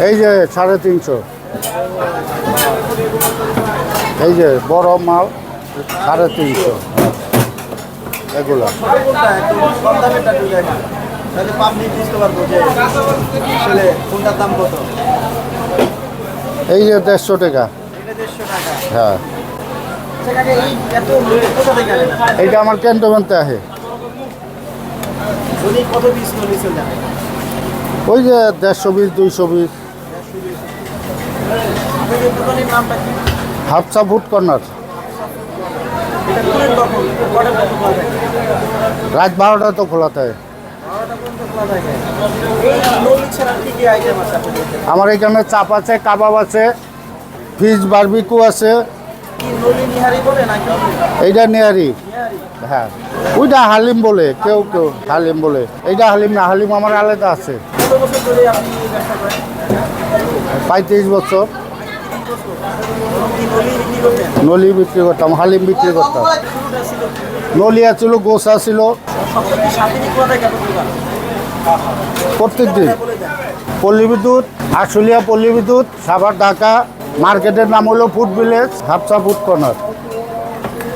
এই যে 350, এই যে বড় মাল 350 এগুলো। এই যে 150 টাকা। হ্যাঁ, এইটা আমার ক্যান্টনমেন্টে আছে। ওই যে 150 220। Hafsa food corner. রাত 12টা তো খোলা থাকে। আমার এখানে চাপ আছে, কাবাব আছে, ফিশ বারবিকিউ আছে। এইটা নিহারি। হ্যাঁ, ওইটা হালিম বলে, কেউ কেউ হালিম বলে। এইটা হালিম না, হালিম আমার আলাদা আছে। 35 বছর নলি বিক্রি করতাম, হালিম বিক্রি করতাম। নলিয়া ছিল, গোসা ছিল। প্রত্যেক দিন পল্লী বিদ্যুৎ, আশুলিয়া পল্লী বিদ্যুৎ, সাভার, ঢাকা। মার্কেটের নাম হলো food village, Hafsa food corner.